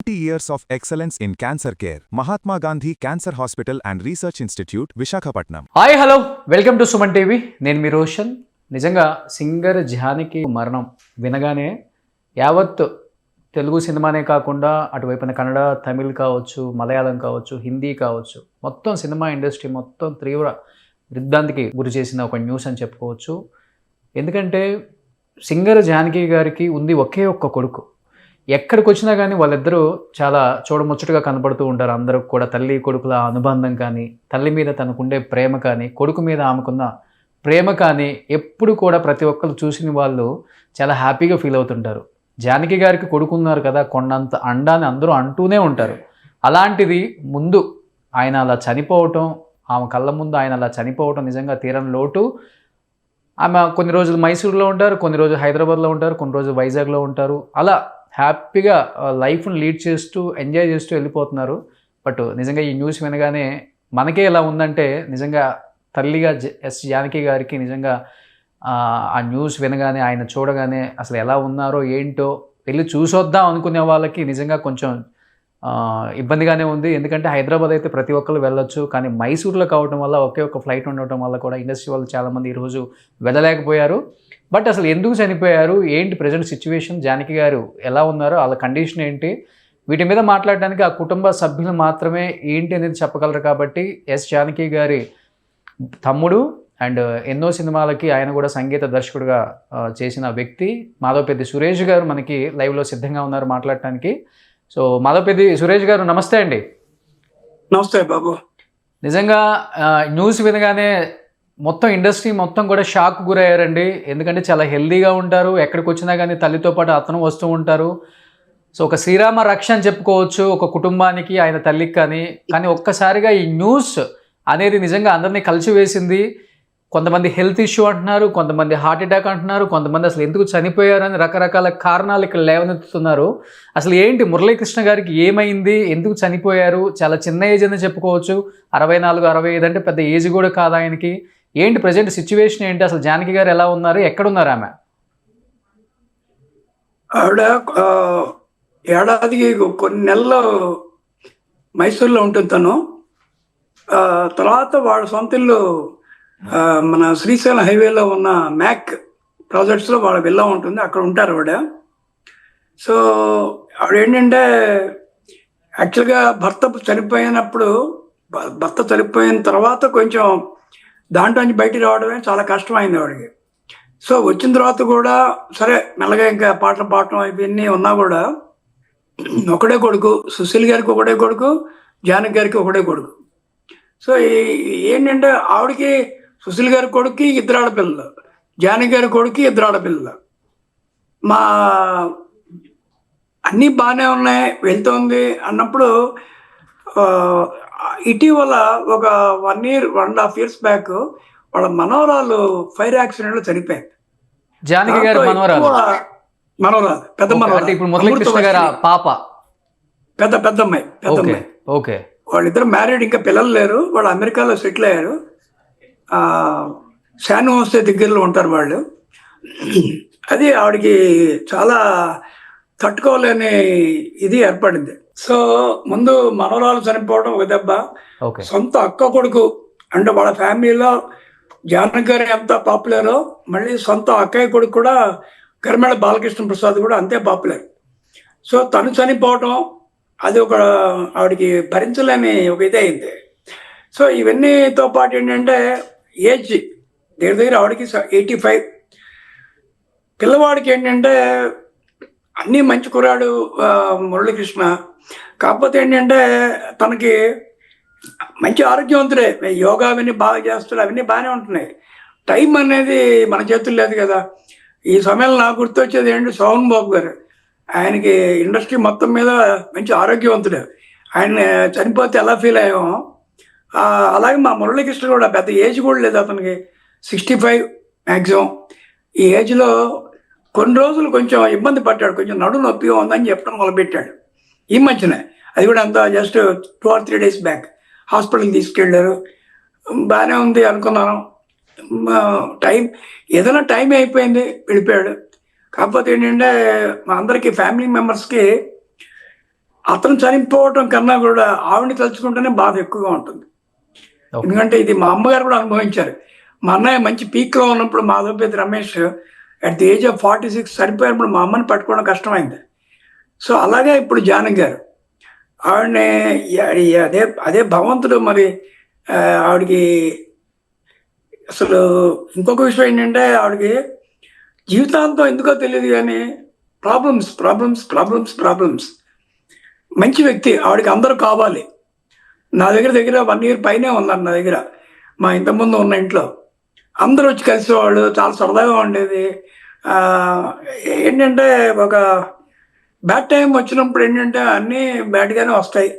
20 years of excellence in cancer care. Mahatma Gandhi Cancer Hospital and Research Institute, Visakhapatnam. Hi hello welcome to Suman TV. నేను మీ రోషన్. నిజంగా singer Janaki మరణం వినగానే యావత్ తెలుగు సినిమానే కాకుండా అటువైపున కన్నడ, తమిళ్ కావచ్చు, మలయాళం కావచ్చు, హిందీ కావచ్చు, మొత్తం సినిమా ఇండస్ట్రీ మొత్తం తీవ్ర దిగ్భ్రాంతికి గురి చేసిన ఒక న్యూస్ అని చెప్పుకోవచ్చు. ఎందుకంటే సింగర్ జానకి గారికి ఉంది ఒకే ఒక్క కొడుకు. ఎక్కడికి వచ్చినా కానీ వాళ్ళిద్దరూ చాలా చూడముచ్చటగా కనపడుతూ ఉంటారు. అందరూ కూడా తల్లి కొడుకుల అనుబంధం కానీ, తల్లి మీద తనకుండే ప్రేమ కానీ, కొడుకు మీద ఆమెకున్న ప్రేమ కానీ ఎప్పుడు కూడా ప్రతి ఒక్కరు చూసిన వాళ్ళు చాలా హ్యాపీగా ఫీల్ అవుతుంటారు. జానకి గారికి కొడుకున్నారు కదా, కొండంత అండాన్ని అందరూ అంటూనే ఉంటారు. అలాంటిది ముందు ఆయన అలా చనిపోవటం, ఆమె కళ్ళ ముందు ఆయన అలా చనిపోవటం నిజంగా తీరని లోటు. ఆమె కొన్ని రోజులు మైసూరులో ఉంటారు, కొన్ని రోజులు హైదరాబాద్లో ఉంటారు, కొన్ని రోజులు వైజాగ్లో ఉంటారు. అలా హ్యాపీగా లైఫ్ని లీడ్ చేస్తూ ఎంజాయ్ చేస్తూ వెళ్ళిపోతున్నారు. బట్ నిజంగా ఈ న్యూస్ వినగానే మనకే ఎలా ఉందంటే, నిజంగా తల్లిగా ఎస్ జానకి గారికి నిజంగా ఆ న్యూస్ వినగానే, ఆయన చూడగానే అసలు ఎలా ఉన్నారో ఏంటో వెళ్ళి చూసొద్దాం అనుకునే వాళ్ళకి నిజంగా కొంచెం ఇబ్బందిగానే ఉంది. ఎందుకంటే హైదరాబాద్ అయితే ప్రతి ఒక్కరు వెళ్ళొచ్చు, కానీ మైసూర్లో కావడం వల్ల ఒకే ఒక్క ఫ్లైట్ ఉండటం వల్ల కూడా ఇండస్ట్రీ వాళ్ళు చాలామంది ఈరోజు వెళ్ళలేకపోయారు. బట్ అసలు ఎందుకు చనిపోయారు, ఏంటి ప్రజెంట్ సిచ్యువేషన్, జానకి గారు ఎలా ఉన్నారో, వాళ్ళ కండిషన్ ఏంటి, వీటి మీద మాట్లాడడానికి ఆ కుటుంబ సభ్యులు మాత్రమే ఏంటి అనేది చెప్పగలరు. కాబట్టి ఎస్ జానకి గారి తమ్ముడు అండ్ ఎన్నో సినిమాలకి ఆయన కూడా సంగీత దర్శకుడిగా చేసిన వ్యక్తి మాధవపెద్ది సురేష్ గారు మనకి లైవ్లో సిద్ధంగా ఉన్నారు మాట్లాడటానికి. సో మాధవపెద్ది సురేష్ గారు నమస్తే అండి. నమస్తే బాబు. నిజంగా న్యూస్ వినగానే మొత్తం ఇండస్ట్రీ మొత్తం కూడా షాక్ గురయ్యారండి. ఎందుకంటే చాలా హెల్దీగా ఉంటారు, ఎక్కడికి వచ్చినా కానీ తల్లితో పాటు అతను వస్తూ ఉంటారు. సో ఒక శ్రీరామ రక్ష అని చెప్పుకోవచ్చు ఒక కుటుంబానికి, ఆయన తల్లికి. కానీ ఒక్కసారిగా ఈ న్యూస్ అనేది నిజంగా అందరినీ కలిసివేసింది. కొంతమంది హెల్త్ ఇష్యూ అంటున్నారు, కొంతమంది హార్ట్ అటాక్ అంటున్నారు, కొంతమంది అసలు ఎందుకు చనిపోయారని రకరకాల కారణాలు ఇక్కడ లేవనెత్తుతున్నారు. అసలు ఏంటి మురళీకృష్ణ గారికి ఏమైంది, ఎందుకు చనిపోయారు? చాలా చిన్న ఏజ్ అని చెప్పుకోవచ్చు, 64, 65 అంటే పెద్ద ఏజ్ కూడా కాదు ఆయనకి. ఏంటి ప్రజెంట్ సిచ్యువేషన్ ఏంటి, అసలు జానకి గారు ఎలా ఉన్నారు, ఎక్కడున్నారు ఆమె? ఆవిడ ఏడాదికి కొన్ని నెలలు మైసూర్లో ఉంటుంది తను. తర్వాత వాళ్ళ సొంత ఇల్లు మన శ్రీశైలం హైవేలో ఉన్న మ్యాక్ ప్రాజెక్ట్స్లో వాళ్ళ విల్లా ఉంటుంది, అక్కడ ఉంటారు ఆవిడ. సో ఆవిడ ఏంటంటే యాక్చువల్గా భర్త చనిపోయిన తర్వాత కొంచెం దాంట్లో నుంచి బయటికి రావడమే చాలా కష్టమైంది ఆవిడకి. సో వచ్చిన తర్వాత కూడా సరే మెల్లగా ఇంకా పాటలు పాడటం ఇవన్నీ ఉన్నా కూడా ఒకడే కొడుకు, సుశీల్ గారికి ఒకడే కొడుకు, జానకి గారికి ఒకడే కొడుకు. సో ఏంటంటే ఆవిడకి సుశీల్ గారి కొడుక్కి 2 ఆడపిల్లలు, జానకి గారి కొడుక్కి 2 ఆడపిల్లలు. మా అన్నీ బాగానే ఉన్నాయి, వెళ్తుంది అన్నప్పుడు ఇటీవల ఒక 1.5 years బ్యాక్ వాళ్ళ మనవరాలు ఫైర్ యాక్సిడెంట్లో చనిపోయింది. జానకి గారి మనవరాలు, పెద్ద మనవరాలు, ఇప్పుడు మురళీకృష్ణ గారి పాప, పెద్దమ్మాయి. ఓకే. వాళ్ళిద్దరు మ్యారీడ్, ఇంకా పిల్లలు లేరు. వాళ్ళు అమెరికాలో సెటిల్ అయ్యారు. శాన్ హోసే దగ్గరలో ఉంటారు వాళ్ళు. అది ఆవిడకి చాలా తట్టుకోలేని ఇది ఏర్పడింది. సో ముందు మనవరాలు చనిపోవడం ఒక దెబ్బ, సొంత అక్క కొడుకు అంటే వాళ్ళ ఫ్యామిలీలో జానకి గారు ఎంత పాపులరో, మళ్ళీ సొంత అక్కయ్య కొడుకు కూడా కరిమేళ బాలకృష్ణ ప్రసాద్ కూడా అంతే పాపులర్. సో తను చనిపోవటం అది ఒక ఆవిడకి భరించలేని ఒక ఇది అయింది. సో ఇవన్నీతో పాటు ఏంటంటే ఏజ్ దగ్గర ఆవిడకి 85. పిల్లవాడికి ఏంటంటే అన్నీ మంచి కుర్రాడు మురళీకృష్ణ. కాకపోతే ఏంటంటే తనకి మంచి ఆరోగ్యవంతుడే, యోగా అవన్నీ బాగా చేస్తాడు, అవన్నీ బాగానే ఉంటున్నాయి. టైం అనేది మన చేతుల్లో లేదు కదా. ఈ సమయంలో నాకు గుర్తొచ్చేది ఏంటి, సోహన్ బాబు గారు. ఆయనకి ఇండస్ట్రీ మొత్తం మీద మంచి ఆరోగ్యవంతుడు. ఆయన చనిపోతే ఎలా ఫీల్ అయ్యామో అలాగే మా మురళీకృష్ణ కూడా పెద్ద ఏజ్ కూడా లేదు అతనికి, 65 మ్యాక్సిమం. ఈ ఏజ్లో కొన్ని రోజులు కొంచెం ఇబ్బంది పడ్డాడు, కొంచెం నడుము నొప్పిగా ఉందని చెప్పడం మొదలుపెట్టాడు ఈ మధ్యనే. అది కూడా అంతా జస్ట్ 2 or 3 days బ్యాక్ హాస్పిటల్కి తీసుకెళ్ళారు. బాగానే ఉంది అనుకున్నాను. ఏదైనా టైం అయిపోయింది, వెళ్ళిపోయాడు. కాకపోతే ఏంటంటే మా అందరికీ ఫ్యామిలీ మెంబర్స్కి అతను చనిపోవటం కన్నా కూడా ఆవిడని తలుచుకుంటేనే బాధ ఎక్కువగా ఉంటుంది. ఓకే. ఎందుకంటే ఇది మా అమ్మగారు కూడా అనుభవించారు. మా అన్నయ్య మంచి పీక్లో ఉన్నప్పుడు Madhavapeddi Ramesh at the age of 46 చనిపోయినప్పుడు మా అమ్మని పట్టుకోవడం కష్టమైంది. సో అలాగే ఇప్పుడు జానకి గారు ఆవిడని అదే అదే భగవంతుడు మరి ఆవిడకి అసలు ఇంకొక విషయం ఏంటంటే ఆవిడకి జీవితాంతం ఎందుకో తెలియదు కానీ ప్రాబ్లమ్స్ ప్రాబ్లమ్స్ ప్రాబ్లమ్స్ ప్రాబ్లమ్స్. మంచి వ్యక్తి, ఆవిడకి అందరూ కావాలి. నా దగ్గర 1 year పైనే ఉన్నారు నా దగ్గర. మా ఇంతకుముందు ఉన్న ఇంట్లో అందరూ వచ్చి కలిసేవాళ్ళు, చాలా సరదాగా ఉండేది. ఏంటంటే ఒక బ్యాడ్ టైం వచ్చినప్పుడు ఏంటంటే అన్నీ బ్యాడ్గానే వస్తాయి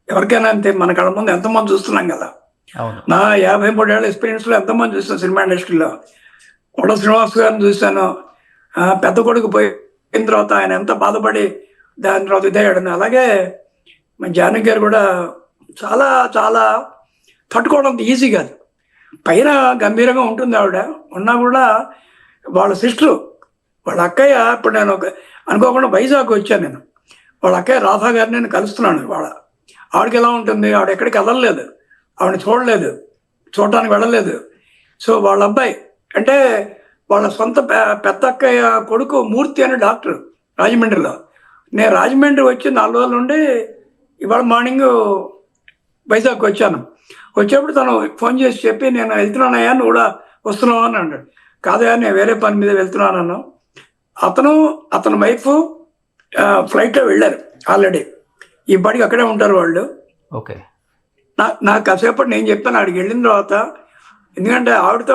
ఎవరికైనా అంతే. మన కళ్ళ ముందు ఎంతమంది చూస్తున్నాం కదా. నా 53 ఏళ్ళ ఎక్స్పీరియన్స్లో ఎంతమంది చూస్తాను సినిమా ఇండస్ట్రీలో. కొడ శ్రీనివాస్ గారిని చూశాను. పెద్ద కొడుకు పోయిన తర్వాత ఆయన ఎంత బాధపడి దాని తర్వాత ఇదయ్యాడని. అలాగే మన జానకి గారు కూడా చాలా చాలా తట్టుకోవడం ఈజీ కాదు. పైన గంభీరంగా ఉంటుంది ఆవిడ, ఉన్నా కూడా వాళ్ళ సిస్టరు వాళ్ళ అక్కయ్య, ఇప్పుడు నేను అనుకోకుండా వైజాగ్ వచ్చాను నేను. వాళ్ళ అక్కయ్య రాధా గారిని నేను కలుస్తున్నాను. ఆవిడకి ఎలా ఉంటుంది, ఆవిడ ఎక్కడికి వెళ్ళలేదు, ఆవిడని చూడలేదు, చూడటానికి వెళ్ళలేదు. సో వాళ్ళ అబ్బాయి అంటే వాళ్ళ సొంత పెద్ద అక్కయ్య కొడుకు మూర్తి అనే డాక్టర్ రాజమండ్రిలో. నేను రాజమండ్రి వచ్చి 4 రోజుల నుండి ఇవాళ మార్నింగ్ వైజాగ్ వచ్చాను. వచ్చేప్పుడు తను ఫోన్ చేసి చెప్పి, నేను వెళ్తున్నానయ్యా, నువ్వు కూడా వస్తున్నావు అని అన్నాడు. కాదయ్యా, నేను వేరే పని మీద వెళ్తున్నాను. అతని వైఫ్ ఫ్లైట్లో వెళ్ళారు ఆల్రెడీ. ఈ బడికి అక్కడే ఉంటారు వాళ్ళు. ఓకే. నాకు కాసేపటి నేను చెప్పాను ఆడికి వెళ్ళిన తర్వాత, ఎందుకంటే ఆవిడతో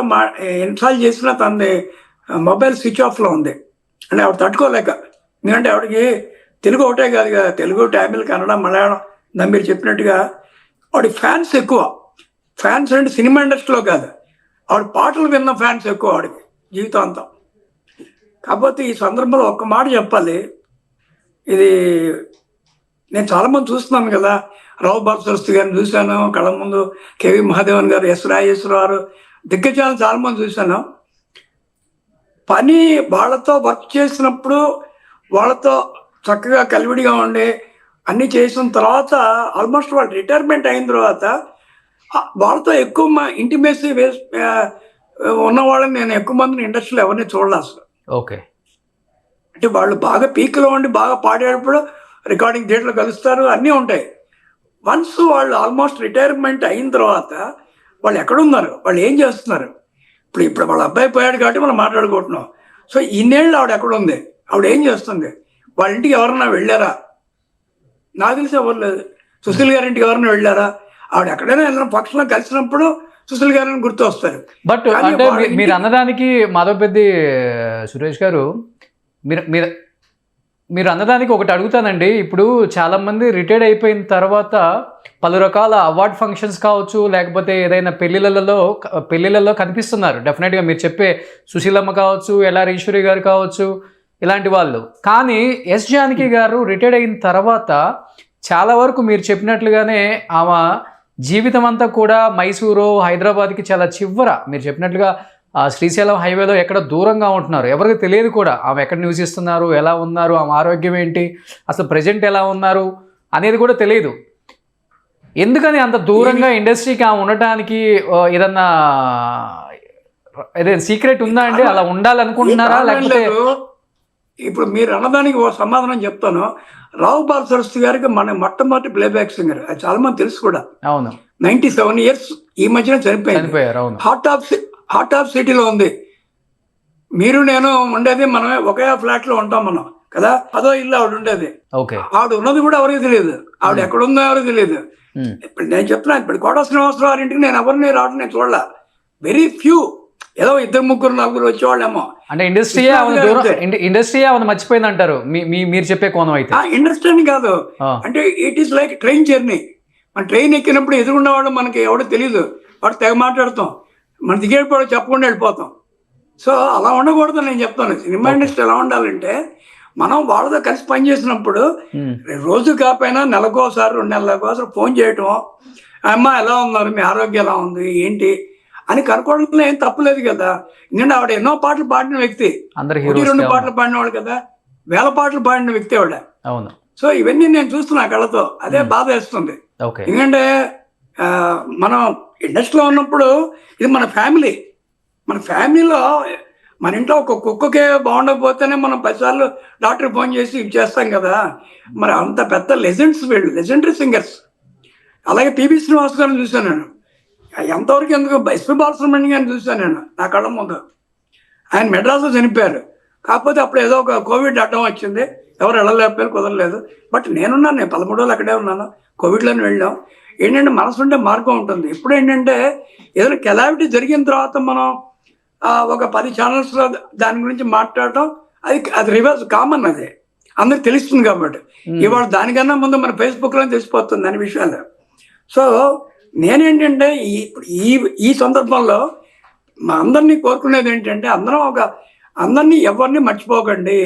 ఇన్స్టాల్ చేసిన తనది మొబైల్ స్విచ్ ఆఫ్లో ఉంది. అంటే ఆవిడ తట్టుకోలేక, ఎందుకంటే ఆవిడకి తెలుగు ఒకటే కాదు కదా, తెలుగు, తమిళ్, కన్నడ, మలయాళం, మీరు చెప్పినట్టుగా ఆవిడ ఫ్యాన్స్ ఎక్కువ. ఫ్యాన్స్ అంటే సినిమా ఇండస్ట్రీలో కాదు, ఆవిడ పాటలు విన్న ఫ్యాన్స్ ఎక్కువ ఆవిడకి జీవితాంతం. కాకపోతే ఈ సందర్భంలో ఒక్క మాట చెప్పాలి. ఇది నేను చాలామంది చూస్తున్నాను కదా, రావు బాలసరస్వతి గారిని చూశాను కళ్ళ ముందు, కేవి మహాదేవన్ గారు, ఎస్ రాజేశ్వరరావు, దిగ్గజాలను చాలామంది చూశాను. పని వాళ్ళతో వర్క్ చేసినప్పుడు వాళ్ళతో చక్కగా కలివిడిగా ఉండి అన్నీ చేసిన తర్వాత ఆల్మోస్ట్ వాళ్ళు రిటైర్మెంట్ అయిన తర్వాత వాళ్ళతో ఎక్కువ ఇంటిమేసీ ఉన్న వాళ్ళని నేను ఎక్కువ మందిని ఇండస్ట్రీలో ఎవరిని చూడలే అసలు. ఓకే. అంటే వాళ్ళు బాగా పీక్లో ఉండి బాగా పాడేటప్పుడు రికార్డింగ్ థియేటర్లో కలుస్తారు, అన్నీ ఉంటాయి. వన్స్ వాళ్ళు ఆల్మోస్ట్ రిటైర్మెంట్ అయిన తర్వాత వాళ్ళు ఎక్కడున్నారు, వాళ్ళు ఏం చేస్తున్నారు, ఇప్పుడు వాళ్ళ అబ్బాయి పోయాడు కాబట్టి మనం మాట్లాడుకుంటున్నాం. సో ఇన్నేళ్ళు ఆవిడ ఎక్కడుంది, ఆవిడ ఏం చేస్తుంది, వాళ్ళ ఇంటికి ఎవరన్నా వెళ్ళారా? నాకు తెలిసి ఎవరు లేదు. సుశీల్ గారి ఇంటికి ఎవరైనా వెళ్ళారా? ఆవిడ ఎక్కడైనా ఏదైనా ఫంక్షన్లో కలిసినప్పుడు సుశీల్ గారిని గుర్తు వస్తారు. బట్ అంటే మీరు అన్నదానికి మాధవపెద్ది సురేష్ గారు, మీరు అన్నదానికి ఒకటి అడుగుతానండి. ఇప్పుడు చాలామంది రిటైర్డ్ అయిపోయిన తర్వాత పలు రకాల అవార్డ్ ఫంక్షన్స్ కావచ్చు, లేకపోతే ఏదైనా పెళ్ళిళ్ళలో కనిపిస్తున్నారు. డెఫినెట్గా మీరు చెప్పే సుశీలమ్మ కావచ్చు, ఎల్ఆర్ ఈశ్వరి గారు కావచ్చు, ఇలాంటి వాళ్ళు. కానీ ఎస్ జానకి గారు రిటైర్డ్ అయిన తర్వాత చాలా వరకు మీరు చెప్పినట్లుగానే ఆమె జీవితం అంతా కూడా మైసూరు, హైదరాబాద్కి చాలా చివర, మీరు చెప్పినట్లుగా శ్రీశైలం హైవేలో ఎక్కడ దూరంగా ఉంటున్నారు. ఎవరికి తెలియదు కూడా ఆమె ఎక్కడ నివసిస్తున్నారు, ఎలా ఉన్నారు, ఆమె ఆరోగ్యం ఏంటి, అసలు ప్రజెంట్ ఎలా ఉన్నారు అనేది కూడా తెలియదు. ఎందుకని అంత దూరంగా ఇండస్ట్రీకి ఆమె ఉండటానికి ఏదన్నా సీక్రెట్ ఉందా అండి? అలా ఉండాలనుకుంటున్నారా లేకపోతే? ఇప్పుడు మీరు అన్నదానికి ఓ సమాధానం చెప్తాను. రావు బాలసరస్వతి గారికి మన మొట్టమొదటి ప్లేబ్యాక్ సింగర్, అది చాలా మంది తెలుసు కూడా. అవును. 97 years ఈ మధ్యన చనిపోయారు. హార్ట్ ఆఫ్ సిటీలో ఉంది. మీరు నేను ఉండేది మనమే ఒకే ఫ్లాట్లో ఉంటాం మనం కదా, అదో ఇల్లు ఆవిడ ఉండేది. ఆవిడ ఉన్నది కూడా ఎవరికి తెలియదు, ఆవిడ ఎక్కడ ఉందో ఎవరికి తెలియదు. ఇప్పుడు నేను చెప్తున్నా, ఇప్పుడు కోట శ్రీనివాసరావు ఇంటికి నేను ఎవరిని రావడం నేను చూడలే. వెరీ ఫ్యూ, ఏదో 2, 3, 4 వచ్చేవాళ్ళేమో. అంటే ఇండస్ట్రీ మర్చిపోయింది అంటారు మీరు చెప్పే కోణం అయితే? ఇండస్ట్రీ అని కాదు, అంటే it is like train journey. మన ట్రైన్ ఎక్కినప్పుడు ఎదురున్నవాడు మనకి ఎవడో తెలియదు, వాడు తెగ మాట్లాడతాం, మన దిగేటప్పుడు చెప్పకుండా వెళ్ళిపోతాం. సో అలా ఉండకూడదు నేను చెప్తాను. సినిమా ఇండస్ట్రీ ఎలా ఉండాలంటే, మనం వాళ్ళతో కలిసి పనిచేసినప్పుడు రోజు కాకపోయినా నెలకోసారి 2 నెలలకోసారి ఫోన్ చేయటం, అమ్మ ఎలా ఉన్నారు, మీ ఆరోగ్యం ఎలా ఉంది ఏంటి అని కనుక్కోవడంలో ఏం తప్పులేదు కదా. ఎందుకంటే ఆవిడ ఎన్నో పాటలు పాడిన వ్యక్తి, 1, 2 పాటలు పాడినవాడు కదా, 1000 పాటలు పాడిన వ్యక్తి ఆవిడ. అవును. సో ఇవన్నీ నేను చూస్తున్నా కళ్ళతో, అదే బాధ వేస్తుంది. ఓకే. ఎందుకంటే మనం ఇండస్ట్రీలో ఉన్నప్పుడు ఇది మన ఫ్యామిలీలో మన ఇంట్లో ఒక కుక్కకే బాగుండకపోతేనే మనం 10 సార్లు డాక్టర్ ఫోన్ చేసి ఇది చేస్తాం కదా. మరి అంత పెద్ద లెజెండ్స్ వీళ్ళు, లెజెండరీ సింగర్స్. అలాగే పిబి శ్రీనివాస్ గారిని చూశాను నేను, ఎంతవరకు ఎందుకు ఎస్పి బాలసుబ్రహ్మణ్యం గారిని చూశాను నేను నా కళ్ళ ముందు. ఆయన మెడ్రాస్లో చనిపోయారు, కాకపోతే అప్పుడు ఏదో ఒక కోవిడ్ అడ్డం వచ్చింది, ఎవరు వెళ్ళలేకపోయారు, కుదరలేదు. బట్ నేనున్నాను, నేను 13 రోజులు అక్కడే ఉన్నాను, కోవిడ్లోనే వెళ్ళాం. ఏంటంటే మనసు ఉంటే మార్గం ఉంటుంది. ఇప్పుడు ఏంటంటే ఏదైనా కెలామిటీ జరిగిన తర్వాత మనం ఒక 10 ఛానల్స్లో దాని గురించి మాట్లాడటం, అది రివర్స్ కామన్, అది అందరికి తెలుస్తుంది కాబట్టి. ఇవాళ దానికన్నా ముందు మన ఫేస్బుక్లో తెలిసిపోతుంది అనే విషయాలు. సో నేనేంటంటే ఈ సందర్భంలో మా అందరినీ కోరుకునేది ఏంటంటే అందరినీ ఎవరిని మర్చిపోకండి.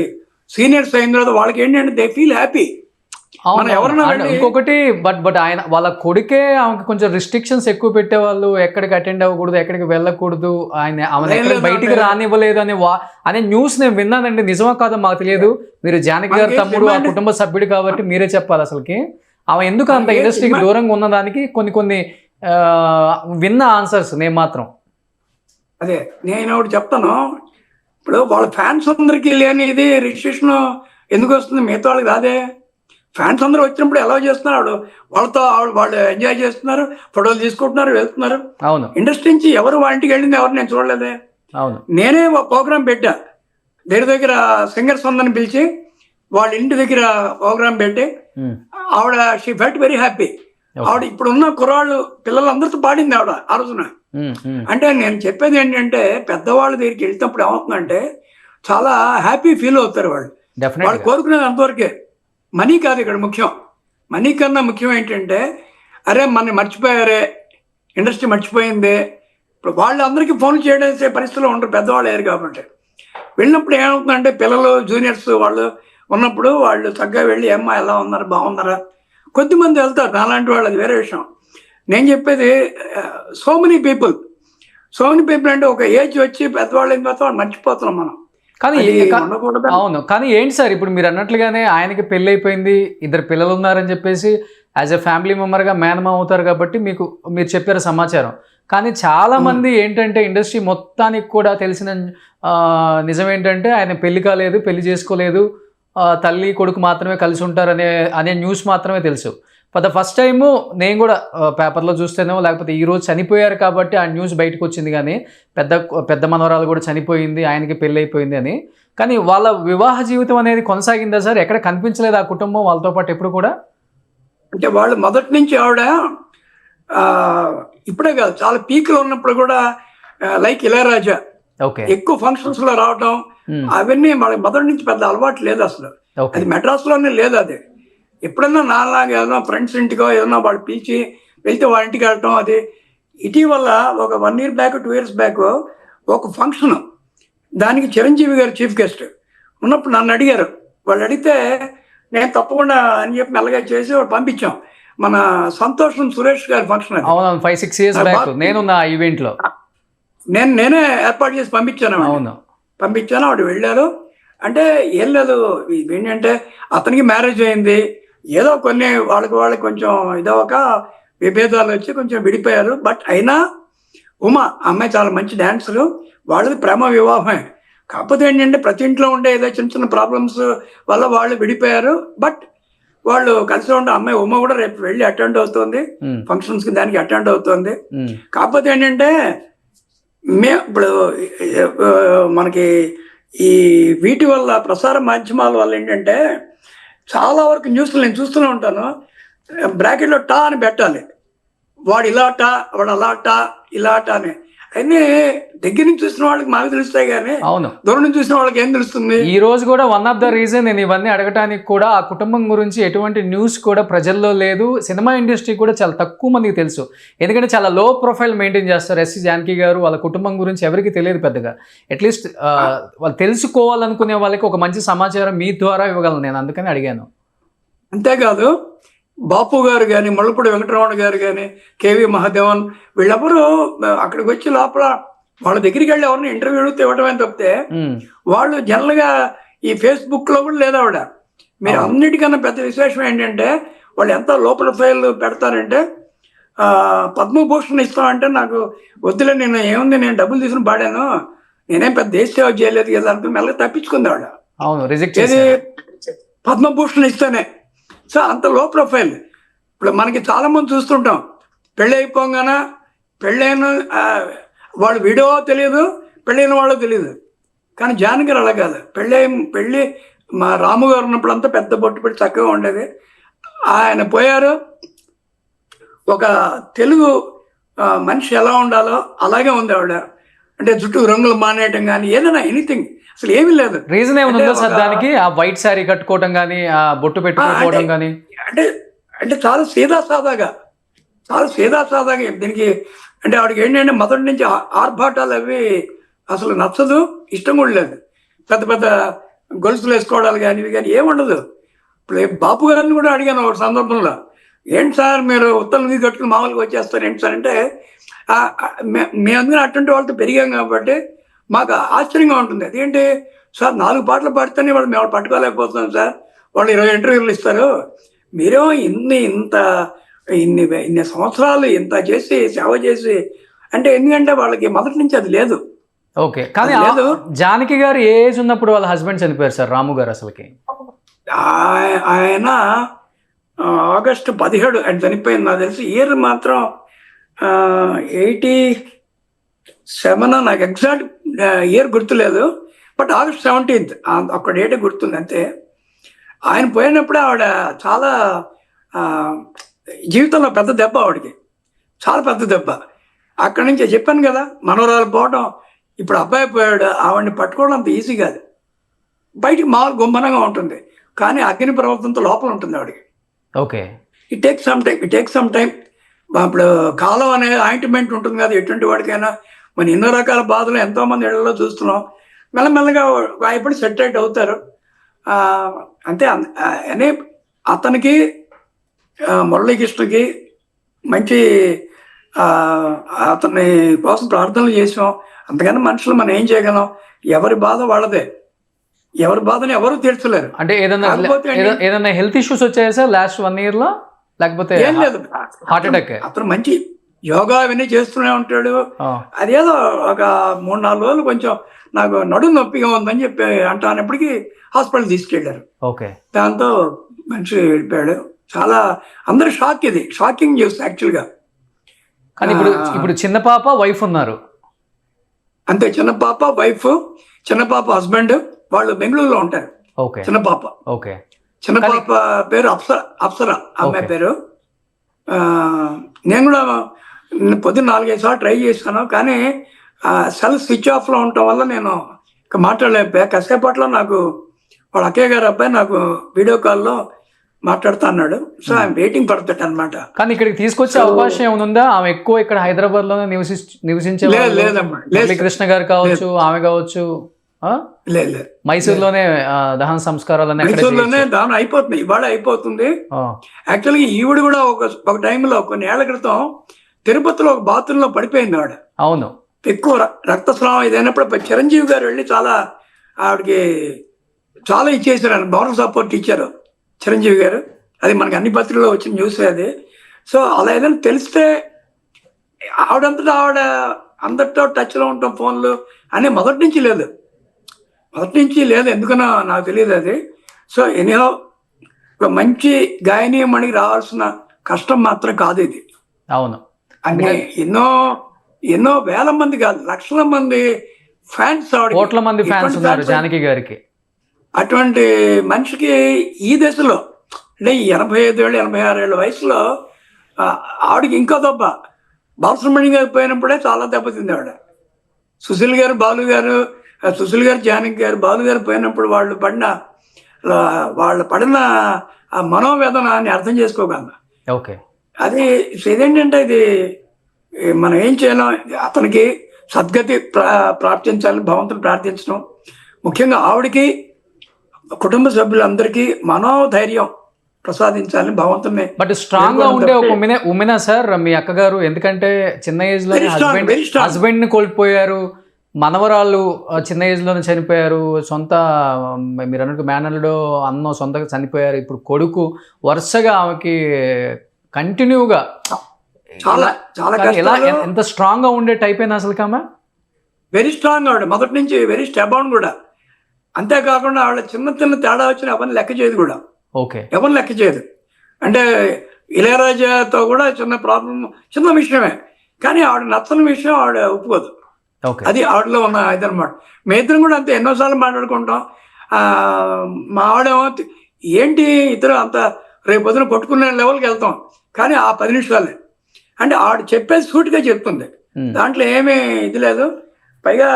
సీనియర్స్ అయిన తర్వాత వాళ్ళకి ఏంటంటే దే ఫీల్ హ్యాపీ. ఇంకొకటి బట్ ఆయన వాళ్ళ కొడుకే ఆమెకి కొంచెం రిస్ట్రిక్షన్స్ ఎక్కువ పెట్టేవాళ్ళు, ఎక్కడికి అటెండ్ అవ్వకూడదు, ఎక్కడికి వెళ్ళకూడదు, ఆమె బయటికి రానివ్వలేదు అనే న్యూస్ నేను విన్నానండి. నిజమా కాదో మాకు తెలియదు. మీరు జానకి గారు తమ్ముడు, ఆ కుటుంబ సభ్యుడు కాబట్టి మీరే చెప్పాలి. అసలుకి ఆమె ఎందుకు అంత ఇండస్ట్రీకి దూరంగా ఉన్నదానికి కొన్ని విన్న ఆన్సర్స్ నేను మాత్రం అదే నేను ఒకటి చెప్తాను. ఇప్పుడు వాళ్ళ ఫ్యాన్స్ అందరికి లేనిది రిజిస్ట్రేషన్ ఎందుకు వస్తుంది, మిగతా వాళ్ళకి రాదే. ఫ్యాన్స్ అందరూ వచ్చినప్పుడు ఎలా చేస్తున్నారు, వాళ్ళు ఎంజాయ్ చేస్తున్నారు, ఫోటోలు తీసుకుంటున్నారు, వెళ్తున్నారు. అవును. ఇండస్ట్రీ నుంచి ఎవరు వాళ్ళ ఇంటికి వెళ్ళింది ఎవరు నేను చూడలేదే. అవును. నేనే ఒక ప్రోగ్రామ్ పెట్టా, దగ్గర సింగర్స్ అందరిని పిలిచి వాళ్ళ ఇంటి దగ్గర ప్రోగ్రామ్ పెట్టి ఆవిడ షీ ఫెల్ట్ వెరీ హ్యాపీ. ఆవిడ ఇప్పుడున్న కుర్రాళ్ళు పిల్లలందరితో పాడింది ఆవిడ ఆ రోజున. అంటే నేను చెప్పేది ఏంటంటే పెద్దవాళ్ళ దగ్గరికి వెళ్తున్నప్పుడు ఏమవుతుందంటే చాలా హ్యాపీ ఫీల్ అవుతారు వాళ్ళు. వాళ్ళు కోరుకునేది అంతవరకే, మనీ కాదు ఇక్కడ ముఖ్యం. మనీ కన్నా ముఖ్యం ఏంటంటే అరే మన మర్చిపోయారే, ఇండస్ట్రీ మర్చిపోయింది. ఇప్పుడు వాళ్ళందరికీ ఫోన్ చేయడం పరిస్థితిలో ఉంటారు, పెద్దవాళ్ళు అయ్యారు కాబట్టి. వెళ్ళినప్పుడు ఏమవుతుందంటే పిల్లలు జూనియర్స్ వాళ్ళు ఉన్నప్పుడు వాళ్ళు చక్కగా వెళ్ళి ఏమ్మా ఎలా ఉన్నారు, బాగున్నారా. కొద్దిమంది వెళ్తారు నాలాంటి వాళ్ళు, అది వేరే విషయం. నేను చెప్పేది సో మెనీ పీపుల్ అంటే ఒక ఏజ్ వచ్చి పెద్దవాళ్ళు అయిన తర్వాత వాళ్ళు మర్చిపోతున్నాం మనం. కానీ అవును, కానీ ఏంటి సార్ ఇప్పుడు మీరు అన్నట్లుగానే ఆయనకి పెళ్ళి అయిపోయింది, 2 పిల్లలు ఉన్నారని చెప్పేసి యాజ్ ఎ ఫ్యామిలీ మెంబర్గా మేనమా అవుతారు కాబట్టి మీరు చెప్పారు సమాచారం. కానీ చాలా మంది ఏంటంటే ఇండస్ట్రీ మొత్తానికి కూడా తెలిసిన నిజం ఏంటంటే ఆయన పెళ్లి కాలేదు, పెళ్లి చేసుకోలేదు, తల్లి కొడుకు మాత్రమే కలిసి ఉంటారు అనే న్యూస్ మాత్రమే తెలుసు. ఫర్ ద ఫస్ట్ టైము నేను కూడా పేపర్లో చూస్తేనో లేకపోతే ఈరోజు చనిపోయారు కాబట్టి ఆ న్యూస్ బయటకు వచ్చింది. కానీ పెద్ద మనవరాలు కూడా చనిపోయింది, ఆయనకి పెళ్ళి అయిపోయింది అని. కానీ వాళ్ళ వివాహ జీవితం అనేది కొనసాగిందా సార్? ఎక్కడ కనిపించలేదు ఆ కుటుంబం వాళ్ళతో పాటు ఎప్పుడు కూడా? అంటే వాళ్ళు మొదటి నుంచి ఆవిడ ఇప్పుడే కాదు, చాలా పీక్లో ఉన్నప్పుడు కూడా లైక్ ఇళయరాజా ఎక్కువ ఫంక్షన్స్ లో రావటం అవన్నీ వాళ్ళకి మొదటి నుంచి పెద్ద అలవాటు లేదు అసలు. అది మెడ్రాస్ లోనే లేదు. అది ఎప్పుడన్నా నాలాగా ఏదైనా ఫ్రెండ్స్ ఇంటికో ఏదైనా వాళ్ళు పిలిచి వెళ్తే వాళ్ళ ఇంటికి వెళ్ళటం. అది ఇటీవల ఒక 1 year బ్యాక్ 2 years బ్యాక్ ఒక ఫంక్షన్, దానికి చిరంజీవి గారు చీఫ్ గెస్ట్ ఉన్నప్పుడు నన్ను అడిగారు. వాళ్ళు అడిగితే నేను తప్పకుండా అని చెప్పి మెల్లగా చేసి వాళ్ళు పంపించాం. మన సంతోషం సురేష్ గారి ఫంక్షన్, 5-6 years బ్యాక్ నేను నా ఈవెంట్ లో నేనే ఏర్పాటు చేసి పంపించాను. ఆవిడ వెళ్ళారు. అంటే ఏం లేదు, ఏంటంటే అతనికి మ్యారేజ్ అయింది, ఏదో కొన్ని వాళ్ళకి కొంచెం ఇదొక విభేదాలు వచ్చి కొంచెం విడిపోయారు. బట్ అయినా ఉమా అమ్మాయి చాలా మంచి డాన్సరు, వాళ్ళది ప్రేమ వివాహమే. కాకపోతే ఏంటంటే ప్రతి ఇంట్లో ఉండే ఏదో చిన్న ప్రాబ్లమ్స్ వల్ల వాళ్ళు విడిపోయారు. బట్ వాళ్ళు కలిసి ఉండే అమ్మాయి ఉమా కూడా రేపు వెళ్ళి అటెండ్ అవుతుంది ఫంక్షన్స్కి, దానికి అటెండ్ అవుతుంది. కాకపోతే ఏంటంటే ఇప్పుడు మనకి ఈ వీటి వల్ల ప్రసార మాధ్యమాల వల్ల ఏంటంటే చాలా వరకు న్యూస్లు నేను చూస్తూనే ఉంటాను, బ్రాకెట్లో టా అని పెట్టాలి, వాడు ఇలా టా, వాడు అలా టా, ఇలా టా అని. అన్నీ దగ్గర నుంచి చూసిన వాళ్ళకి మాకు తెలుస్తాయి, కానీ దూరం నుంచి చూసిన వాళ్ళకి ఏం తెలుస్తుంది? ఈ రోజు కూడా వన్ ఆఫ్ ద రీజన్ నేను ఇవన్నీ అడగటానికి కూడా ఆ కుటుంబం గురించి ఎటువంటి న్యూస్ కూడా ప్రజల్లో లేదు. సినిమా ఇండస్ట్రీ కూడా చాలా తక్కువ మందికి తెలుసు, ఎందుకంటే చాలా లో ప్రొఫైల్ మెయింటైన్ చేస్తారు ఎస్సీ జానకి గారు. వాళ్ళ కుటుంబం గురించి ఎవరికి తెలియదు పెద్దగా. అట్లీస్ట్ వాళ్ళు తెలుసుకోవాలనుకునే వాళ్ళకి ఒక మంచి సమాచారం మీ ద్వారా ఇవ్వగలను నేను, అందుకని అడిగాను. అంతేకాదు బాపు గారు కానీ, ముళ్ళపూడి వెంకటరమణ గారు కానీ, కేవి మహాదేవన్, వీళ్ళెవరూ అక్కడికి వచ్చి లోపల వాళ్ళ దగ్గరికి వెళ్ళి ఎవరిని ఇంటర్వ్యూ ఇవ్వటమే తప్పితే వాళ్ళు జనరల్గా ఈ ఫేస్బుక్ లో కూడా లేదా ఆవిడ మీరు అన్నిటికన్నా పెద్ద విశేషం ఏంటంటే వాళ్ళు ఎంత లో ప్రొఫైల్ పెడతారంటే పద్మభూషణ్ ఇస్తామంటే నాకు వద్దులే, నేను ఏముంది, నేను డబ్బులు తీసుకుని పాడాను, నేనేం పెద్ద దేశ సేవ చేయలేదు కదా అనుకుని మెల్లగా తప్పించుకుంది ఆవిడ. అవును, రిజెక్ట్ ఏది పద్మభూషణ్ ఇస్తేనే. సో అంత లో ప్రొఫైల్. ఇప్పుడు మనకి చాలా మంది చూస్తుంటాం, పెళ్ళి అయిపోగానే పెళ్ళైన వాళ్ళు వీడియో తెలియదు, పెళ్ళైన వాళ్ళు తెలియదు. కానీ జానకి గారు అలా కాదు. పెళ్ళి మా రాము గారు ఉన్నప్పుడు అంతా పెద్ద బొట్టు పెట్టి చక్కగా ఉండేది. ఆయన పోయారు, ఒక తెలుగు మనిషి ఎలా ఉండాలో అలాగే ఉంది ఆవిడ. అంటే జుట్టు రంగులు మానేయటం కానీ ఏదైనా ఎనీథింగ్ అసలు ఏమీ లేదు. రీజన్ ఏముందో సార్ దానికి? ఆ వైట్ శారీ కట్టుకోవటం కానీ, ఆ బొట్టు పెట్టుకోవడం కానీ, అంటే చాలా సీదా సాదాగా దీనికి. అంటే ఆవిడకి ఏంటంటే మొదటి నుంచి ఆర్భాటాలు అవి అసలు నచ్చదు, ఇష్టం కూడా లేదు. పెద్ద పెద్ద గొలుసులు వేసుకోవడాలు కానీ ఇవి కానీ ఏముండదు. ఇప్పుడు బాపు గారిని కూడా అడిగాను ఒక సందర్భంలో, ఏంటి సార్ మీరు ఉత్తరం మీద కట్టుకుని మామూలుగా వచ్చేస్తారు ఏంటి సార్ అంటే, మేమందరం అటువంటి వాళ్ళతో పెరిగాం కాబట్టి మాకు ఆశ్చర్యంగా ఉంటుంది. అదేంటి సార్ 4 పాటలు పాడితేనే మేము పట్టుకోలేకపోతున్నాం సార్, వాళ్ళు 20 ఇంటర్వ్యూలు ఇస్తారు, మీరేమో ఇన్ని సంవత్సరాలు ఇంత చేసి సేవ చేసి అంటే. ఎందుకంటే వాళ్ళకి మొదటి నుంచి అది లేదు. ఓకే, కానీ జానకి గారు ఏ ఏజ్ ఉన్నప్పుడు వాళ్ళ హస్బెండ్ చనిపోయారు సార్ రాము గారు? అసలుకి ఆయన ఆగస్టు 17 ఆయన చనిపోయింది. నాకు తెలిసి ఇయర్ మాత్రం 87, నాకు ఎగ్జాక్ట్ ఇయర్ గుర్తులేదు, బట్ ఆగస్ట్ 17 ఒక్క డేట్ గుర్తుంది అంతే. ఆయన పోయినప్పుడే ఆవిడ చాలా జీవితంలో పెద్ద దెబ్బ ఆవిడకి, చాలా పెద్ద దెబ్బ. అక్కడి నుంచి చెప్పాను కదా, మనవరాలు పోవడం. ఇప్పుడు అబ్బాయి పోయాడు, ఆవిడని పట్టుకోవడం అంత ఈజీ కాదు. బయటికి మామూలు గుంభనంగా ఉంటుంది, కానీ అగ్ని పర్వతంతో లోపల ఉంటుంది ఆవిడకి. Okay, it take some time. ఇప్పుడు కాలం అనే ఆయింట్మెంట్ ఉంటుంది కదా ఎటువంటి వాడికైనా. మన ఎన్నో రకాల బాధలు ఎంతోమంది ఇళ్లలో చూస్తున్నాం. మెల్లమెల్లగా ఎప్పుడు సెట్ అవుతారు అంతే. అనే అతనికి మురళీకృష్ణకి మంచి అతని కోసం ప్రార్థనలు చేసాం. అంతకన్నా మనుషులు మనం ఏం చేయగలం? ఎవరి బాధ వాళ్ళదే, ఎవరి బాధని ఎవరు తీర్చలేరు. అంటే ఏదైనా హెల్త్ ఇష్యూస్ వచ్చాయా సార్ లాస్ట్ 1 year లో? లేకపోతే ఏం లేదు, హార్ట్ అటాక్? అతను మంచి యోగా అవన్నీ చేస్తూనే ఉంటాడు. అదేదో ఒక 3-4 రోజులు కొంచెం నాకు నడుము నొప్పిగా ఉందని చెప్పి అంటానప్పటికీ హాస్పిటల్ తీసుకెళ్లారు. ఓకే, దాంతో మనిషి వెళ్ళిపోయాడు. చాలా అందరూ షాకింగ్ న్యూస్ యాక్చువల్గా. కానీ ఇప్పుడు చిన్న పాప వైఫ్ ఉన్నారు అంతే. చిన్న పాప వైఫ్, చిన్న పాప హస్బెండ్, వాళ్ళు బెంగళూరులో ఉంటారు. ఓకే, చిన్న పాప. ఓకే, చిన్న పాప పేరు అప్సర అమ్మాయి పేరు. నేను కూడా పొద్దున్న 4-5 సార్లు ట్రై చేశాను, కానీ సెల్ స్విచ్ ఆఫ్లో ఉండటం వల్ల నేను ఇక మాట్లాడలేకపోయా. కాసేపట్లో నాకు వాళ్ళ అక్కయ్య గారు అబ్బాయి నాకు వీడియో కాల్లో మాట్లాడుతా అన్నాడు. So I'm waiting for that అనమాట. కానీ ఇక్కడికి తీసుకొచ్చే అవకాశం ఏముందా? ఆమె ఎక్కువ ఇక్కడ హైదరాబాద్ లోనే నివసించే లేదమ్మా. కృష్ణ గారు కావచ్చు, ఆమె కావచ్చు, లేదు మైసూర్లోనే దహన సంస్కారాలన్నీ మైసూర్లోనే దహనం అయిపోతుంది, ఇవాళ అయిపోతుంది. యాక్చువల్గా ఈవిడ కూడా ఒక టైంలో కొన్ని ఏళ్ల క్రితం తిరుపతిలో ఒక బాత్రూమ్ లో పడిపోయింది ఆవిడ. అవును, ఎక్కువ రక్తస్రావం ఇదైనప్పుడు చిరంజీవి గారు వెళ్ళి ఆవిడకి చాలా ఇచ్చేసారు, మోరల్ సపోర్ట్ ఇచ్చారు చిరంజీవి గారు. అది మనకి అన్ని పత్రికల్లో వచ్చిన న్యూస్ అది. సో అలా ఏదైనా తెలిస్తే ఆవిడంతటా ఆవిడ అందరితో టచ్లో ఉంటాం, ఫోన్లు అనే మొదటి నుంచి లేదు, ఎందుకనో నాకు తెలియదు అది. సో ఎనీహౌ ఒక మంచి గాయనీయమణికి రావాల్సిన కష్టం మాత్రం కాదు ఇది. అవును, అంటే ఎన్నో వేల మంది కాదు, లక్షల మంది ఫ్యాన్స్, కోట్ల మంది ఫ్యాన్స్ ఉన్నారు జానకి గారికి. అటువంటి మనిషికి ఈ దశలో అంటే 85 ఏళ్ళు 86 ఏళ్ళ వయసులో ఆవిడకి ఇంకో దెబ్బ. బాలసుబ్రహ్మణ్యం గారు పోయినప్పుడే చాలా దెబ్బతింది ఆవిడ. సుశీల్ గారు జానకి గారు బాలు గారు పోయినప్పుడు వాళ్ళు పడిన ఆ మనోవేదనాన్ని అర్థం చేసుకోగలరు. ఓకే, అది ఇదేంటంటే ఇది మనం ఏం చేయాలో అతనికి సద్గతి ప్రార్థించాలని భగవంతుని ప్రార్థించడం, ముఖ్యంగా ఆవిడకి కుటుంబ సభ్యులందరికీ మనోధైర్యం ప్రసాదించాలని భగవంతుని. బట్ స్ట్రాంగ్ గా ఉండే ఒక ఉమెనా సార్ మీ అక్కగారు? ఎందుకంటే చిన్న ఏజ్ లో హస్బెండ్ ని కోల్పోయారు, మనవరాళ్ళు చిన్న ఏజ్లోనే చనిపోయారు, సొంత మీరు అన్నట్టు మేనల్లుడు అన్న సొంతగా చనిపోయారు, ఇప్పుడు కొడుకు వరుసగా ఆమెకి కంటిన్యూగా చాలా చాలా ఎలా కష్టాలు. ఎంత స్ట్రాంగ్గా ఉండే టైప్ అయినా అసలు ఆమె వెరీ స్ట్రాంగ్ ఆవిడ మొదటి నుంచి, వెరీ స్టెబౌండ్ కూడా. అంతేకాకుండా ఆవిడ చిన్న చిన్న తేడా వచ్చిన ఎవరిని లెక్క చేయదు కూడా, ఓకే. ఎవరిని లెక్క చేయదు. అంటే ఇళయరాజాతో కూడా చిన్న ప్రాబ్లం, చిన్న విషయమే, కానీ ఆవిడ నచ్చని విషయం ఆవిడ ఒప్పుకోదు. ఓకే. అది ఆవిడలో ఉన్న ఇదనమాట. మీ ఇద్దరం కూడా అంతే, ఎన్నోసార్లు మాట్లాడుకుంటాం. మా ఆవిడేమో ఏంటి ఇద్దరు అంత రేపు పొద్దున కొట్టుకునే లెవెల్కి వెళ్తాం, కానీ ఆ 10 నిమిషాలే. అంటే ఆవిడ చెప్పేది సూటిగా చెప్తుంది, దాంట్లో ఏమీ ఇది లేదు. పైగా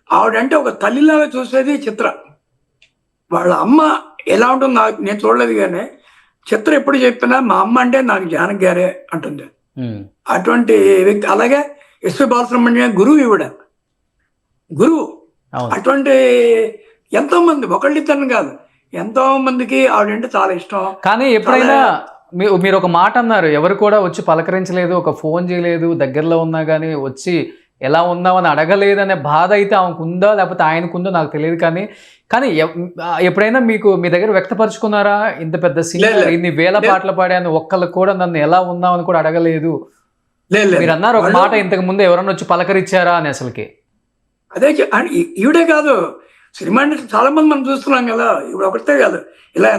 ఆవిడంటే ఒక తల్లిలాగా చూసేది చిత్ర. వాళ్ళ అమ్మ ఎలా ఉంటుందో నేను చూడలేదు, కానీ చిత్ర ఎప్పుడు చెప్పినా మా అమ్మ అంటే నాకు జానకి గారే అంటుంది. అటువంటి వ్యక్తి. అలాగే ఎస్పి బాలసుబ్రహ్మణ్యం గురువు ఇవిడ, గురువు. అటువంటి ఎంతో మంది, ఒకళ్ళిద్దరిని కాదు, ఎంతో మందికి ఆవిడంటే చాలా ఇష్టం. కానీ ఎప్పుడైనా మీరు ఒక మాట అన్నారు, ఎవరు కూడా వచ్చి పలకరించలేదు, ఒక ఫోన్ చేయలేదు, దగ్గరలో ఉన్నా కానీ వచ్చి ఎలా ఉన్నామని అడగలేదనే బాధ అయితే ఆమెకు ఉందా లేకపోతే ఆయనకుందో నాకు తెలియదు. కానీ కానీ ఎప్పుడైనా మీకు మీ దగ్గర వ్యక్తపరుచుకున్నారా, ఇంత పెద్ద సింగర్ ఇన్ని వేల పాటలు పాడాను, ఒక్కళ్ళు కూడా నన్ను ఎలా ఉన్నామని కూడా అడగలేదు? మీరు అన్నారు ఒక మాట, ఇంతకు ముందు ఎవరన్నా వచ్చి పలకరించారా అని. అసలుకి అదే ఈవిడే కాదు, సినిమా ఇండస్ట్రీ చాలా మంది మనం చూస్తున్నాం కదా, ఇప్పుడు ఒకటే కాదు. ఇలా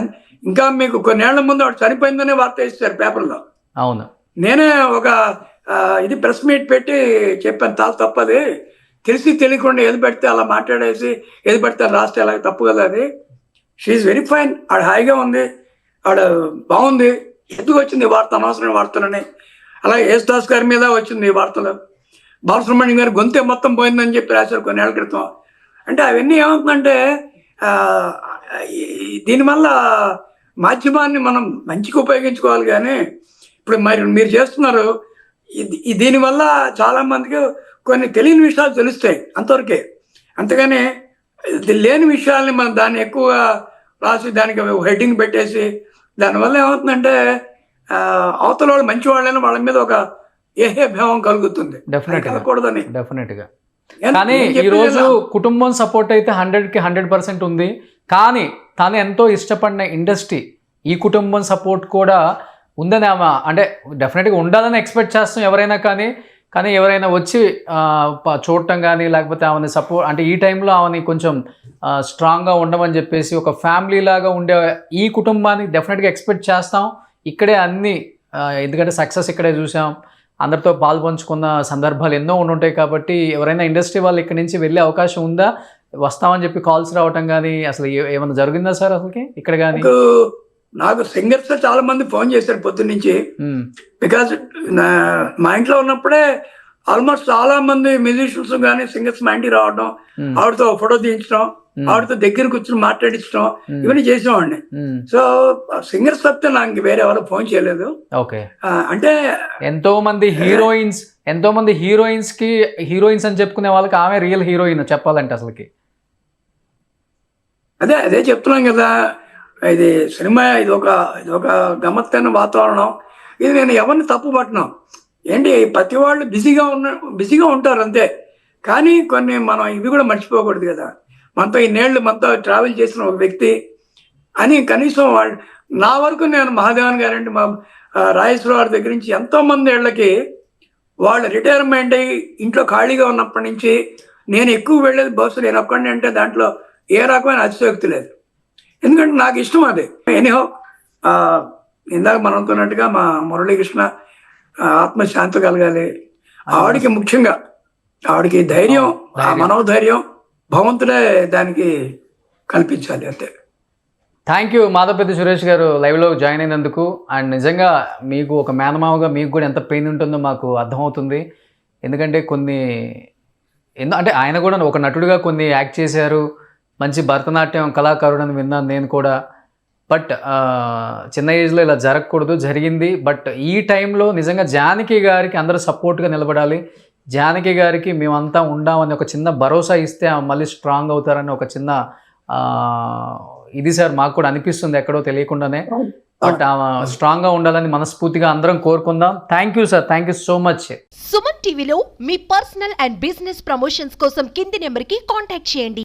ఇంకా మీకు కొన్నేళ్ల ముందు ఆవిడ చనిపోయిందనే వార్త ఇస్తారు పేపర్లో. అవును. నేనే ఒక ఇది ప్రెస్ మీట్ పెట్టి చెప్పాను, చాలా తప్పది, తెలిసి తెలియకుండా ఏది పెడితే అలా మాట్లాడేసి ఏది పెడితే రాస్తే అలా తప్పు కదా అది. షీఈ్ వెరీ ఫైన్, ఆవిడ హాయిగా ఉంది, ఆవిడ బాగుంది. ఎందుకు వచ్చింది ఈ వార్త, అనవసరమైన వార్తలని. అలాగే యేసుదాస్ గారి మీద వచ్చింది ఈ వార్తలు. బాలసుబ్రహ్మణ్యం గారి గొంతే మొత్తం పోయిందని చెప్పి రాశారు కొన్నేళ్ల క్రితం. అంటే అవన్నీ ఏమవుతుందంటే దీనివల్ల మాధ్యమాన్ని మనం మంచిగా ఉపయోగించుకోవాలి. కానీ ఇప్పుడు మీరు చేస్తున్నారు, దీనివల్ల చాలా మందికి కొన్ని తెలియని విషయాలు తెలుస్తాయి అంతవరకే. అంతేగాని లేని విషయాల్ని మనం దాన్ని ఎక్కువ రాసి దానికి హెడ్డింగ్ పెట్టేసి దానివల్ల ఏమవుతుందంటే అవతల వాళ్ళు మంచి వాళ్ళని వాళ్ళ మీద ఒక ఏహేభావం కలుగుతుంది. కలగకూడదని. డెఫినెట్గా. కానీ ఈరోజు కుటుంబం సపోర్ట్ అయితే 100కి 100% ఉంది. కానీ తాను ఎంతో ఇష్టపడిన ఇండస్ట్రీ, ఈ కుటుంబం సపోర్ట్ కూడా ఉందని ఆమె అంటే డెఫినెట్గా ఉండాలని ఎక్స్పెక్ట్ చేస్తాం ఎవరైనా. కానీ ఎవరైనా వచ్చి చూడటం కానీ లేకపోతే ఆమెని సపోర్ట్ అంటే ఈ టైంలో ఆమెని కొంచెం స్ట్రాంగ్గా ఉండమని చెప్పేసి ఒక ఫ్యామిలీ లాగా ఉండే ఈ కుటుంబాన్ని డెఫినెట్గా ఎక్స్పెక్ట్ చేస్తాం. ఇక్కడే అన్ని ఎందుకంటే సక్సెస్ ఇక్కడే చూసాం, అందరితో పాలు పంచుకున్న సందర్భాలు ఎన్నో ఉండుంటాయి. కాబట్టి ఎవరైనా ఇండస్ట్రీ వాళ్ళు ఇక్కడి నుంచి వెళ్ళే అవకాశం ఉందా, వస్తామని చెప్పి కాల్స్ రావటం కానీ అసలు ఏమైనా జరిగిందా సార్ అసలుకి ఇక్కడ కానీ? నాకు సింగర్స్ చాలా మంది ఫోన్ చేశారు పొద్దున్న నుంచి. బికాజ్ మా ఇంట్లో ఉన్నప్పుడే ఆల్మోస్ట్ చాలా మంది మ్యూజిషియన్స్ కానీ సింగర్స్ మా ఇంటికి రావడం, ఆవిడతో ఫోటో తీయించడం, ఆవిడతో దగ్గర కూర్చొని మాట్లాడించడం, ఇవన్నీ చేసేవాడిని. సో సింగర్స్ తప్పితే నాకు వేరే ఎవరు ఫోన్ చేయలేదు. ఓకే. అంటే ఎంతో మంది హీరోయిన్స్ కి హీరోయిన్స్ అని చెప్పుకునే వాళ్ళకి ఆమె రియల్ హీరోయిన్ చెప్పాలంటే అసలుకి. అదే చెప్తున్నాం కదా, ఇది సినిమా, ఇది ఒక గమ్మత్తైన వాతావరణం. ఇది నేను ఎవరిని తప్పు పట్టను. ఏంటి ప్రతి వాళ్ళు బిజీగా ఉంటారు అంతే. కానీ కొన్ని మనం ఇవి కూడా మర్చిపోకూడదు కదా. మనతో ఇన్నేళ్ళు మనతో ట్రావెల్ చేసిన ఒక వ్యక్తి అని కనీసం వాళ్ళు, నా వరకు నేను మహాదేవన్ గారంటే మా రాజేశ్వర గారి దగ్గర నుంచి ఎంతోమంది ఏళ్ళకి వాళ్ళు రిటైర్మెంట్ అయ్యి ఇంట్లో ఖాళీగా ఉన్నప్పటి నుంచి నేను ఎక్కువ వెళ్ళేది బస్సు నేను ఒక్కడిని. అంటే దాంట్లో ఏ రకమైన అతిశయోక్తి లేదు, ఎందుకంటే నాకు ఇష్టం అది. ఎనీహో ఇందాక మనం అనుకున్నట్టుగా మా మురళీకృష్ణ ఆత్మశాంతి కలగాలి. ఆవిడికి ముఖ్యంగా ఆవిడికి ధైర్యం, మనోధైర్యం భగవంతుడే దానికి కల్పించాలి అంతే. థ్యాంక్ యూ మాధవపెద్ది సురేష్ గారు లైవ్లో జాయిన్ అయినందుకు. అండ్ నిజంగా మీకు ఒక మేనమావగా మీకు కూడా ఎంత పెయిన్ ఉంటుందో మాకు అర్థమవుతుంది. ఎందుకంటే అంటే ఆయన కూడా ఒక నటుడిగా కొన్ని యాక్ట్ చేశారు, మంచి భరతనాట్యం కళాకారుడని విన్నాను నేను కూడా. బట్ చిన్న ఏజ్లో ఇలా జరగకూడదు, జరిగింది. బట్ ఈ టైంలో నిజంగా జానకి గారికి అందరూ సపోర్ట్గా నిలబడాలి. జానకి గారికి మేమంతా ఉండామని ఒక చిన్న భరోసా ఇస్తే మళ్ళీ స్ట్రాంగ్ అవుతారని ఒక చిన్న ఇది సార్ మాకు కూడా అనిపిస్తుంది ఎక్కడో తెలియకుండానే. బట్ స్ట్రాంగ్ గా ఉండాలని మనస్ఫూర్తిగా అందరం కోరుకుందాం. Thank you sir, thank you so much. Suman టీవీలో మీ పర్సనల్ అండ్ బిజినెస్ ప్రమోషన్స్ కోసం కింది నెంబర్కి కాంటాక్ట్ చేయండి.